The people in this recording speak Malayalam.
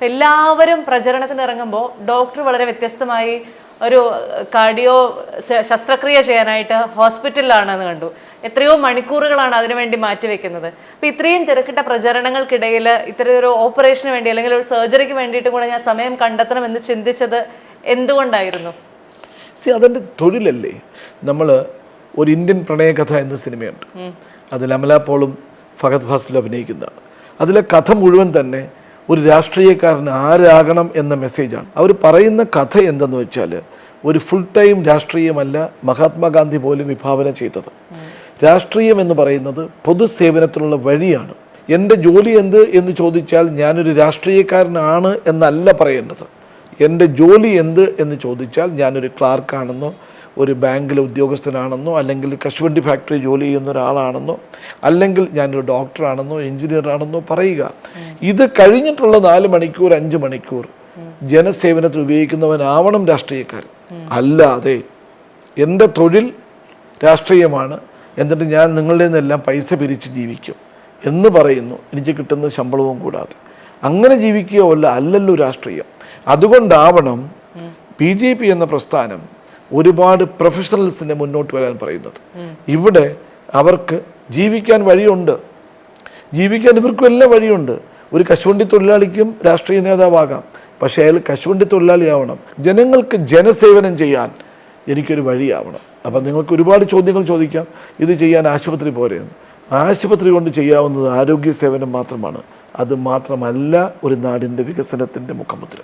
എല്ലാവരും പ്രചരണത്തിന് ഇറങ്ങുമ്പോൾ ഡോക്ടർ വളരെ വ്യത്യസ്തമായി ഒരു കാർഡിയോ ശസ്ത്രക്രിയ ചെയ്യാനായിട്ട് ഹോസ്പിറ്റലിലാണെന്ന് കണ്ടു. എത്രയോ മണിക്കൂറുകളാണ് അതിനുവേണ്ടി മാറ്റിവെക്കുന്നത്. അപ്പം ഇത്രയും തിരക്കിട്ട പ്രചരണങ്ങൾക്കിടയിൽ ഇത്തരം ഒരു ഓപ്പറേഷന് വേണ്ടി അല്ലെങ്കിൽ ഒരു സർജറിക്ക് വേണ്ടിയിട്ടും കൂടെ ഞാൻ സമയം കണ്ടെത്തണം എന്ന് ചിന്തിച്ചത് എന്തുകൊണ്ടായിരുന്നു? അതെൻ്റെ തൊഴിലല്ലേ. നമ്മൾ ഒരു ഇന്ത്യൻ പ്രണയകഥ എന്ന സിനിമയുണ്ട്, അതിൽ അമല പോളും ഫഹദ് ഫാസിലും അഭിനയിക്കുന്നതാണ്. അതിലെ കഥ മുഴുവൻ തന്നെ ഒരു രാഷ്ട്രീയക്കാരൻ ആരാകണം എന്ന മെസ്സേജാണ്. അവർ പറയുന്ന കഥ എന്തെന്ന് വെച്ചാൽ, ഒരു ഫുൾ ടൈം രാഷ്ട്രീയമല്ല മഹാത്മാഗാന്ധി പോലും വിഭാവന ചെയ്തത്. രാഷ്ട്രീയം എന്ന് പറയുന്നത് പൊതുസേവനത്തിനുള്ള വഴിയാണ്. എൻ്റെ ജോലി എന്ത് എന്ന് ചോദിച്ചാൽ ഞാനൊരു രാഷ്ട്രീയക്കാരനാണ് എന്നല്ല പറയേണ്ടത്. എൻ്റെ ജോലി എന്ത് എന്ന് ചോദിച്ചാൽ ഞാനൊരു ക്ലാർക്കാണെന്നോ ഒരു ബാങ്കിലെ ഉദ്യോഗസ്ഥനാണെന്നോ അല്ലെങ്കിൽ കശുവണ്ടി ഫാക്ടറി ജോലി ചെയ്യുന്ന ഒരാളാണെന്നോ അല്ലെങ്കിൽ ഞാനൊരു ഡോക്ടറാണെന്നോ എഞ്ചിനീയറാണെന്നോ പറയുക. ഇത് കഴിഞ്ഞിട്ടുള്ള 4 മണിക്കൂർ 5 മണിക്കൂർ ജനസേവനത്തിൽ ഉപയോഗിക്കുന്നവനാവണം രാഷ്ട്രീയക്കാരൻ. അല്ലാതെ എൻ്റെ തൊഴിൽ രാഷ്ട്രീയമാണ്, എന്നിട്ട് ഞാൻ നിങ്ങളുടെ നിന്നെല്ലാം പൈസ പിരിച്ച് ജീവിക്കും എന്ന് പറയുന്നു, എനിക്ക് കിട്ടുന്ന ശമ്പളവും കൂടാതെ. അങ്ങനെ ജീവിക്കുകയോ അല്ലല്ലോ രാഷ്ട്രീയം. അതുകൊണ്ടാവണം BJP എന്ന പ്രസ്ഥാനം ഒരുപാട് പ്രൊഫഷണൽസിനെ മുന്നോട്ട് വരാൻ പറയുന്നത്. ഇവിടെ അവർക്ക് ജീവിക്കാൻ വഴിയുണ്ട്, ജീവിക്കാൻ ഇവർക്കും എല്ലാം വഴിയുണ്ട്. ഒരു കശുവണ്ടി തൊഴിലാളിക്കും രാഷ്ട്രീയ നേതാവാകാം, പക്ഷേ അയാൾ കശുവണ്ടി തൊഴിലാളിയാവണം. ജനങ്ങൾക്ക് ജനസേവനം ചെയ്യാൻ എനിക്കൊരു വഴിയാവണം. അപ്പം നിങ്ങൾക്ക് ഒരുപാട് ചോദ്യങ്ങൾ ചോദിക്കാം, ഇത് ചെയ്യാൻ ആശുപത്രി പോരെയെന്ന്. ആശുപത്രി കൊണ്ട് ചെയ്യാവുന്നത് ആരോഗ്യ സേവനം മാത്രമാണ്. അത് മാത്രമല്ല ഒരു നാടിൻ്റെ വികസനത്തിൻ്റെ മുഖമുദ്ര.